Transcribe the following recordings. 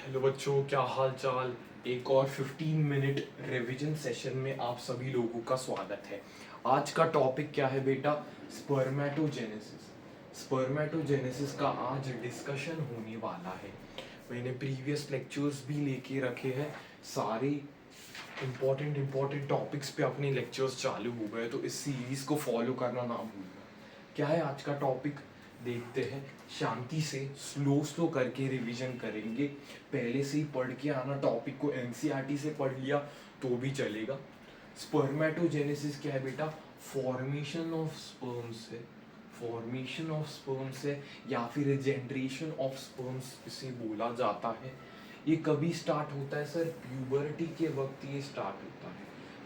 Hello बच्चों, क्या हाल चाल। एक और 15 मिनट रिवीजन सेशन में आप सभी लोगों का स्वागत है। आज का टॉपिक क्या है बेटा? स्पर्मेटोजेनेसिस। स्पर्मेटोजेनेसिस का आज डिस्कशन होने वाला है। मैंने प्रीवियस लेक्चर्स भी लेके रखे हैं। सारे इंपॉर्टेंट टॉपिक्स पे अपने लेक्चर्स चालू हो गए, तो इस सीरीज को फॉलो करना ना भूलना। क्या है आज का टॉपिक? देखते हैं। शांति से स्लो स्लो करके रिवीजन करेंगे। पहले से ही पढ़ के आना, टॉपिक को एनसीईआरटी से पढ़ लिया तो भी चलेगा। स्पर्मेटोजेनेसिस क्या है बेटा? फॉर्मेशन ऑफ स्पर्म्स है। फॉर्मेशन ऑफ स्पर्म्स है या फिर जनरेशन ऑफ स्पर्म्स इसे बोला जाता है। ये कभी स्टार्ट होता है सर? प्यूबर्टी के वक्त ये स्टार्ट होता है।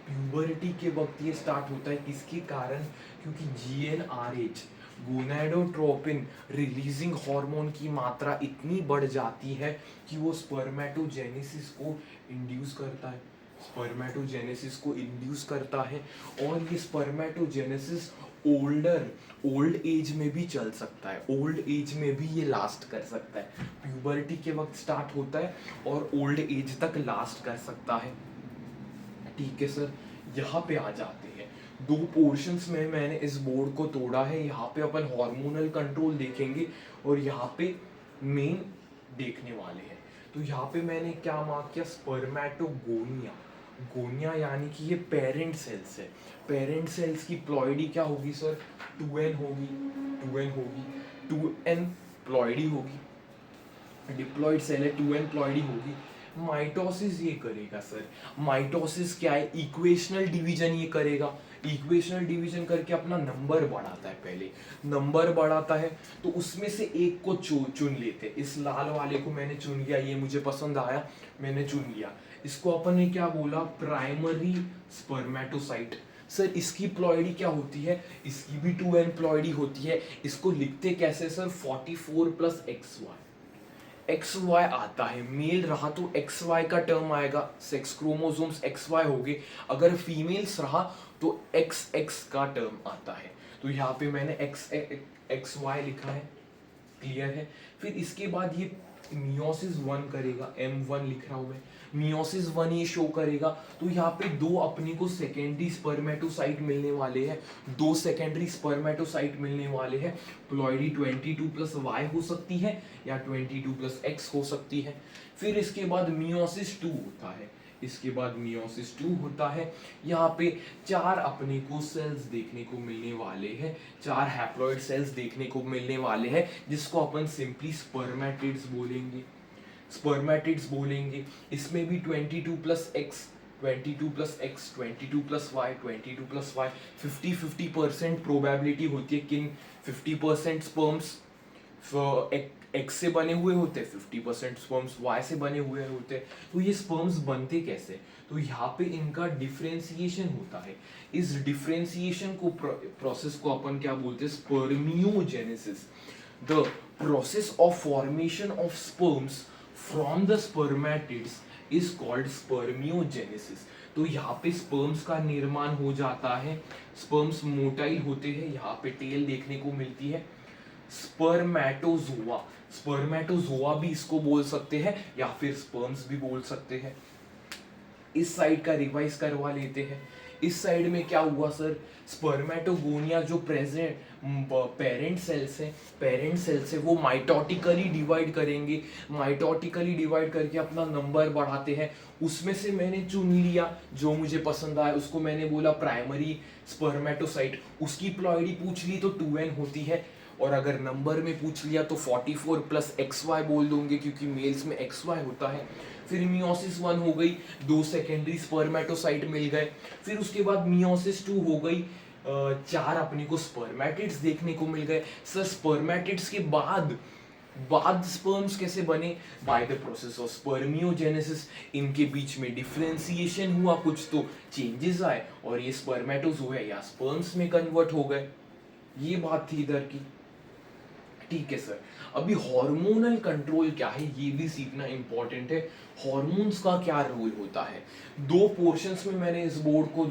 प्यूबर्टी के वक्त ये स्टार्ट होता है, किसके कारण? क्योंकि जीएनआरएच, गोनाडोट्रोपिन रिलीजिंग हार्मोन की मात्रा इतनी बढ़ जाती है कि वो स्पर्मेटोजेनेसिस को इंड्यूस करता है। स्पर्मेटोजेनेसिस को इंड्यूस करता है और ये स्पर्मेटोजेनेसिस ओल्ड एज में भी चल सकता है। ओल्ड एज में भी ये लास्ट कर सकता है। प्यूबर्टी के वक्त स्टार्ट होता है और ओल्ड एज तक लास्ट कर सकता है। ठीक है सर, यहाँ पे आ जाते हैं। दो पोर्शंस में मैंने इस बोर्ड को तोड़ा है। यहाँ पे अपन हार्मोनल कंट्रोल देखेंगे और यहाँ पे मेन देखने वाले हैं। तो यहाँ पे मैंने क्या मार्क किया? स्पर्मेटोगोनिया। गोनिया यानी कि ये पेरेंट सेल्स है। पेरेंट सेल्स की प्लॉइडी क्या होगी सर? 2n होगी। 2n होगी। 2n प्लॉइडी होगी। डिप्लॉइड सेल है, 2n प्लॉइडी होगी। माइटोसिस ये करेगा सर। माइटोसिस क्या है? इक्वेशनल डिवीजन ये करेगा। इक्वेशनल डिवीजन करके अपना नंबर बढ़ाता है। पहले नंबर बढ़ाता है तो उसमें से एक को चुन लेते हैं। इस लाल वाले को मैंने चुन लिया, ये मुझे पसंद आया, मैंने चुन लिया। इसको अपन ने क्या बोला? Primary spermatocyte. सर इसकी प्लॉइडी क्या होती है? इसकी भी 2n प्लॉइडी होती है। इसको लिखते कैसे सर? 44 प्लस XY। एक्स वाई आता है। मेल रहा तो एक्स वाई का टर्म आएगा, सेक्स क्रोमोसोम्स एक्स वाई हो गए। अगर फीमेल्स रहा तो एक्स एक्स का टर्म आता है। तो यहाँ पे मैंने एक्स वाई लिखा है, क्लियर है। फिर इसके बाद ये मियोसिस 1 करेगा, M1 लिख रहा हूं मैं। मियोसिस 1 ये शो करेगा। तो यहाँ पे दो अपने को सेकेंडरी स्पर्मेटोसाइट मिलने वाले हैं। दो सेकेंडरी स्पर्मेटोसाइट मिलने वाले हैं। प्लॉइडी 22 प्लस वाई हो सकती है या 22 प्लस एक्स हो सकती है। फिर इसके बाद मियोसिस 2 होता है। इसके बाद मियोसिस 2 होता है। यहाँ पे चार अपने को सेल्स देखने को मिलने वाले हैं। चार हैप्लॉइड सेल्स देखने को मिलने वाले हैं, जिसको अपन सिंपली स्पर्मेटिड्स बोलेंगे। स्पर्मेटिड्स बोलेंगे। इसमें भी 22 plus X, 22 plus X, 22 plus Y, 22 plus Y, 50-50% probability होती है। किन 50% स्पर्म्स एक्स से बने हुए होते हैं, 50% स्पर्म्स वाई से बने हुए होते हैं। तो ये स्पर्म्स बनते कैसे? तो यहाँ पे इनका डिफरेंशिएशन होता है। इस डिफरेंशिएशन को प्रोसेस को अपन क्या बोलते हैं? Spermiogenesis. The process of formation of sperms from the spermatids is called spermiogenesis. तो यहाँ पे स्पर्म्स का निर्माण हो जाता है। स्पर्म्स मोटाइल होते हैं, यहाँ पे टेल देखने को मिलती है। स्पर्मेटोजोआ, स्पर्मेटोजोआ भी इसको बोल सकते हैं या फिर स्पर्म्स भी बोल सकते हैं। इस साइड का रिवाइज करवा लेते हैं। इस साइड में क्या हुआ सर? स्पर्मेटोगोनिया जो प्रेजेंट पेरेंट सेल्स हैं, पेरेंट सेल्स है वो माइटोटिकली डिवाइड करेंगे। माइटोटिकली डिवाइड करके अपना नंबर बढ़ाते हैं। उसमें से मैंने चुन लिया जो मुझे पसंद आया, उसको मैंने बोला प्राइमरी स्पर्मेटोसाइट। उसकी प्लॉइडी पूछ ली तो 2n होती है। और अगर नंबर में पूछ लिया तो 44 प्लस XY बोल दूंगे, क्योंकि मेल्स में XY होता है। फिर मियोसिस 1 हो गई, दो सेकेंडरी स्पर्मेटोसाइट मिल गए। फिर उसके बाद मियोसिस 2 हो गई, चार अपने को स्पर्मेटिड्स देखने को मिल गए। सर स्पर्मेटिड्स के बाद स्पर्म्स कैसे बने? By the process of spermiogenesis. इनके बीच में डिफरेंशिएशन हुआ, कुछ तो चेंजेस आए और ये स्पर्मेटोज हुए या स्पर्म्स में कन्वर्ट हो गए। ये बात थी इधर की। ठीक है सर, अभी हार्मोनल कंट्रोल क्या है ये भी सीखना इंपॉर्टेंट है। हार्मोन्स का क्या रोल होता है? दो पोर्शंस में मैंने इस बोर्ड को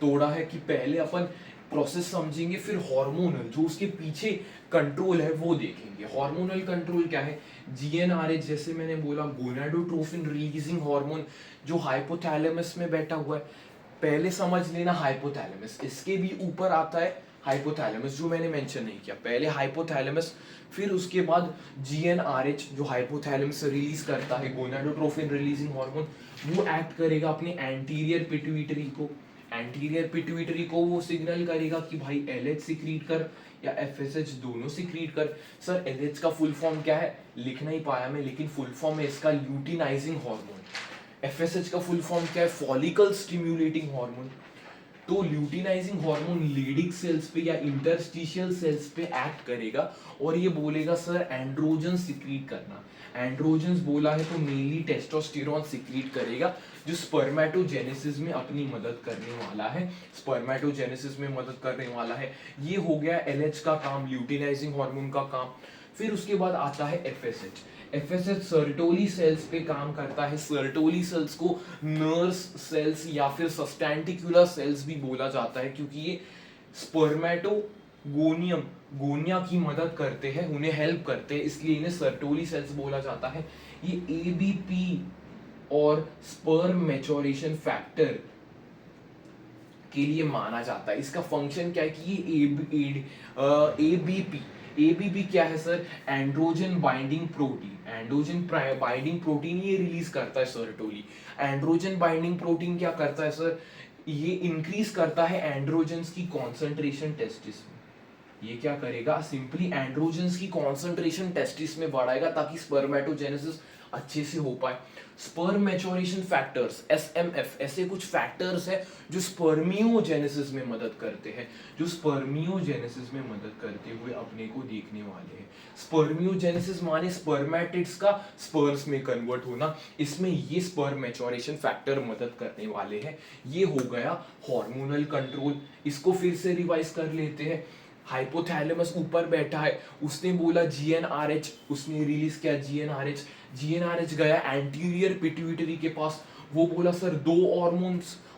तोड़ा है कि पहले अपन प्रोसेस समझेंगे, फिर हार्मोनल जो उसके पीछे कंट्रोल है वो देखेंगे। हार्मोनल कंट्रोल क्या है? जीएनआरएच जैसे मैंने बोला गोनाडोट्रोफिन रिलीजिंग हार्मोन जो हाइपोथैलेमस में बैठा हुआ है। पहले समझ लेना हाइपोथैलेमस, इसके भी ऊपर आता है हाइपोथैलेमस जो मैंने मेंशन नहीं किया, पहले हाइपोथैलेमस फिर उसके बाद जीएनआरएच जो हाइपोथैलेमस से रिलीज करता है गोनाडोट्रोफिन रिलीजिंग हार्मोन, वो एक्ट करेगा अपनी एंटीरियर पिट्यूटरी को। एंटीरियर पिट्यूटरी को वो सिग्नल करेगा कि भाई एलएच सिक्रीट कर या एफएसएच दोनों सिक्रीट कर। सर एलएच का फुल फॉर्म क्या है लिख नहीं पाया मैं, लेकिन फुल फॉर्म है इसका ल्यूटिनाइजिंग हार्मोन। एफएसएच का फुल फॉर्म क्या है फॉलिकल स्टिम्युलेटिंग हार्मोन। तो ल्यूटिनाइजिंग हार्मोन लीडिंग सेल्स पे या इंटरस्टिशियल सेल्स पे एक्ट करेगा और ये बोलेगा सर एंड्रोजन सिक्रीट करना। एंड्रोजन्स बोला है तो मेनली टेस्टोस्टेरोन सिक्रीट करेगा जो स्पर्मेटोजेनेसिस में अपनी मदद करने वाला है, स्पर्मेटोजेनेसिस में मदद करने वाला है। ये हो गया एलएच का काम, ल्यूटिनाइजिंग हार्मोन का काम। फिर उसके बाद आता है एफएसएच। एफएसएच सर्टोली सेल्स पे काम करता है। सर्टोली सेल्स को नर्स सेल्स या फिर सब्सटैंटिकुलर सेल्स भी बोला जाता है क्योंकि ये स्पर्मेटोगोनियम गोनिया की मदद करते हैं, उन्हें हेल्प करते हैं, इसलिए इन्हें सर्टोली सेल्स बोला जाता है। ये एबीपी और स्पर्म मैच्योरेशन फैक्टर के लिए माना जाता है। इसका फंक्शन क्या है कि ये एबीपी क्या है sir androgen binding protein, androgen binding protein ये रिलीज करता है सर्टोली। एंड्रोजन बाइंडिंग प्रोटीन क्या करता है सर, ये इंक्रीज करता है एंड्रोजन्स की कॉन्सेंट्रेशन टेस्टिस में। ये क्या करेगा सिंपली एंड्रोजन्स की कॉन्सेंट्रेशन टेस्टिस में बढ़ाएगा ताकि स्पर्मेटोजेनेसिस अच्छे से हो पाए। स्पर्म मैच्योरेशन फैक्टर्स एसएमएफ ऐसे कुछ फैक्टर्स है जो स्पर्मियोजेनेसिस में मदद करते हैं, जो स्पर्मियोजेनेसिस में मदद करते हुए अपने को देखने वाले हैं। स्पर्मियोजेनेसिस माने स्पर्मेटिड्स का स्पर्म्स में कन्वर्ट होना, इसमें ये स्पर्म मैच्योरेशन फैक्टर मदद करने वाले हैं। ये हो गया हार्मोनल कंट्रोल। इसको फिर से रिवाइज कर लेते हैं। हाइपोथैलेमस ऊपर बैठा है, उसने बोला जीएनआरएच, उसने रिलीज किया जीएनआरएच। जीएनआरएच गया एंटीरियर पिट्यूटरी के पास, वो बोला सर दो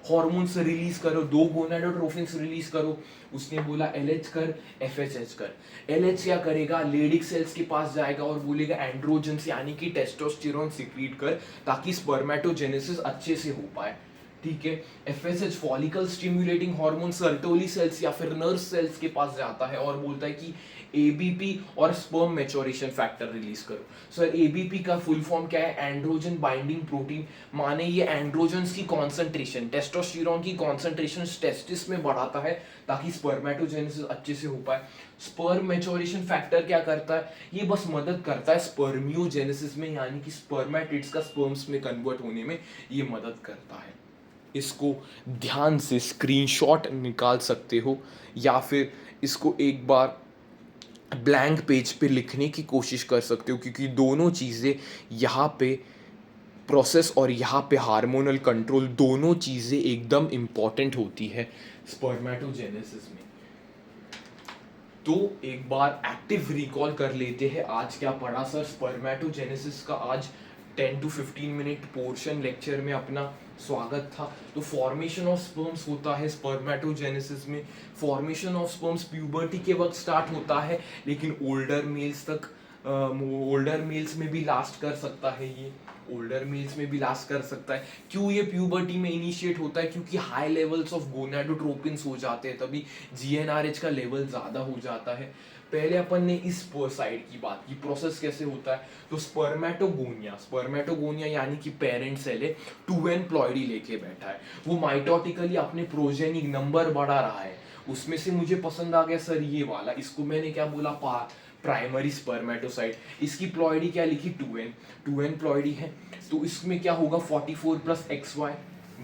हॉर्मोन्स रिलीज करो, दो गोनाडोट्रोफिन्स रिलीज करो। उसने बोला एलएच कर एफएसएच कर। एलएच क्या करेगा लेडिक सेल्स के पास जाएगा और बोलेगा एंड्रोजन्स यानी कि टेस्टोस्टेरोन सिक्रीट कर ताकि स्पर्मेटोजेनेसिस अच्छे से हो पाए। ठीक है। FSH follicle stimulating hormone Sertoli cells या फिर नर्व सेल्स के पास जाता है और बोलता है कि एबीपी और स्पर्म मैच्योरेशन फैक्टर रिलीज करो। सर एबीपी का फुल फॉर्म क्या है एंड्रोजन बाइंडिंग प्रोटीन, माने ये एंड्रोजन्स की कॉन्सेंट्रेशन टेस्टोस्टेरोन की कॉन्सेंट्रेशन टेस्टिस में बढ़ाता है ताकि स्पर्मेटोजेनेसिस अच्छे से हो पाए। स्पर्म मैच्योरेशन फैक्टर क्या करता है, ये बस मदद करता है स्पर्मियोजेनेसिस में यानी कि स्पर्मेटिड्स का स्पर्म्स में कन्वर्ट होने में ये मदद करता है। इसको ध्यान से स्क्रीनशॉट निकाल सकते हो या फिर इसको एक बार ब्लैंक पेज पे लिखने की कोशिश कर सकते हो क्योंकि दोनों चीज़ें यहाँ पे प्रोसेस और यहाँ पे हार्मोनल कंट्रोल दोनों चीज़ें एकदम इम्पॉर्टेंट होती है स्पर्मेटोजेनेसिस में। तो एक बार एक्टिव रिकॉल कर लेते हैं आज क्या पढ़ा सर। स्पर्मेटोजेनेसिस का आज 10 to 15 मिनट पोर्शन लेक्चर में अपना स्वागत था। तो फॉर्मेशन ऑफ स्पर्म्स होता है स्पर्मेटोजेनेसिस में। फॉर्मेशन ऑफ स्पर्म्स प्यूबर्टी के वक्त स्टार्ट होता है लेकिन ओल्डर मेल्स तक ओल्डर मेल्स में भी लास्ट कर सकता है, ये ओल्डर मेल्स में भी लास्ट कर सकता है। क्यों ये प्यूबर्टी में इनिशिएट होता है, क्योंकि हाई लेवल्स ऑफ गोनाडोट्रोपिन्स हो जाते हैं, तभी जीएनआरएच का लेवल ज़्यादा हो जाता है। पहले अपन ने इस साइड की बात की प्रोसेस कैसे होता है। तो स्पर्मेटोगोनिया यानी कि पेरेंट सेल है, 2n प्लॉइडी लेके बैठा है, वो माइटोटिकली अपने प्रोजेनिक नंबर बढ़ा रहा है। उसमें से मुझे पसंद आ गया सर ये वाला, इसको मैंने क्या बोला प्राइमरी स्पर्मेटोसाइट। इसकी प्लॉइडी क्या लिखी 2n प्लॉइडी है। तो इसमें क्या होगा 44 प्लस XY,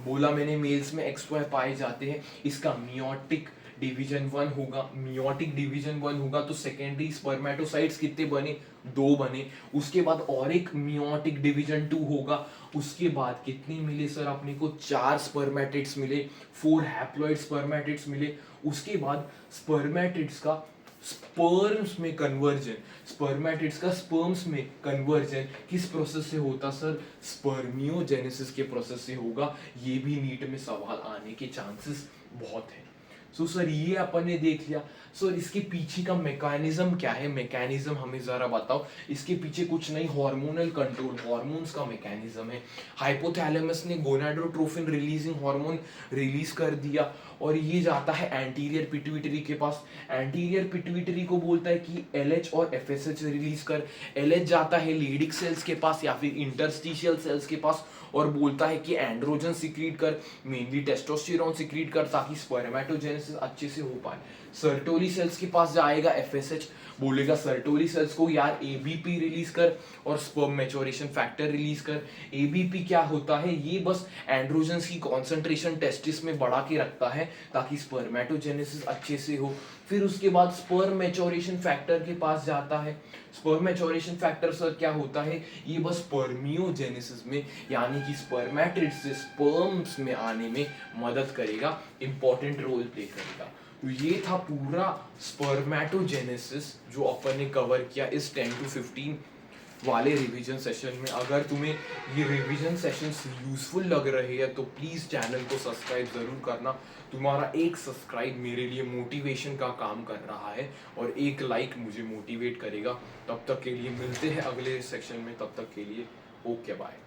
बोला मैंने मेल्स में XY पाए जाते हैं। इसका मियोटिक डिवीजन 1 होगा, मियोटिक डिवीजन 1 होगा तो सेकेंडरी स्पर्मेटोसाइट्स कितने बने 2 बने। उसके बाद और एक मियोटिक डिवीजन 2 होगा। उसके बाद कितने मिले सर अपने को 4 स्पर्मेटिड्स मिले, 4 हैप्लॉइड स्पर्मेटिड्स मिले। उसके बाद स्पर्मेटिड्स का स्पर्म्स में कन्वर्जन, स्पर्मेटिड्स का स्पर्म्स में कन्वर्जन किस प्रोसेस से होता सर, स्पर्मियोजेनेसिस के प्रोसेस से होगा। ये भी नीट में सवाल आने के चांसेस बहुत है। सो सर ये अपन ने देख लिया। सर इसके पीछे का मैकेनिज्म क्या है, मैकेनिज्म हमें जरा बताओ। इसके पीछे कुछ नहीं, हार्मोनल कंट्रोल, हार्मोन्स का मैकेनिज्म है। हाइपोथैलेमस ने गोनाडोट्रोफिन रिलीजिंग हार्मोन रिलीज कर दिया और ये जाता है एंटीरियर पिट्यूटरी के पास। एंटीरियर पिट्यूटरी को बोलता है कि एलएच और एफएसएच रिलीज कर। एलएच जाता है लेडिक सेल्स के पास या फिर इंटरस्टिशियल सेल्स के पास और बोलता है कि एंड्रोजन सिक्रीट कर, मेनली टेस्टोस्टेरोन सिक्रीट कर, ताकि स्पर्मेटोजेनेसिस अच्छे से हो पाए। सर्टोली सेल्स के पास जाएगा एफएसएच, बोलेगा सर्टोली सेल्स को यार एबीपी रिलीज कर और स्पर्म मैच्योरेशन फैक्टर रिलीज कर। एबीपी क्या होता है, ये बस एंड्रोजन्स की कॉन्सेंट्रेशन टेस्टिस में बढ़ा के रखता है ताकि स्पर्मेटोजेनेसिस अच्छे से हो। फिर उसके बाद स्पर्म मैच्योरेशन फैक्टर के पास जाता है। स्पर्म मैच्योरेशन फैक्टर सर क्या होता है, ये बस स्पर्मियोजेनेसिस में यानी कि स्पर्मेटिड से स्पर्म्स में आने में मदद करेगा, इंपॉर्टेंट रोल प्ले करेगा। तो ये था पूरा स्पर्मेटोजेनेसिस जो अपन ने कवर किया इस 10 to 15 वाले रिवीजन सेशन में। अगर तुम्हें ये रिवीजन सेशंस यूजफुल लग रहे हैं तो प्लीज़ चैनल को सब्सक्राइब ज़रूर करना। तुम्हारा एक सब्सक्राइब मेरे लिए मोटिवेशन का काम कर रहा है और एक लाइक मुझे मोटिवेट करेगा। तब तक के लिए मिलते हैं अगले सेक्शन में, तब तक के लिए ओके बाय।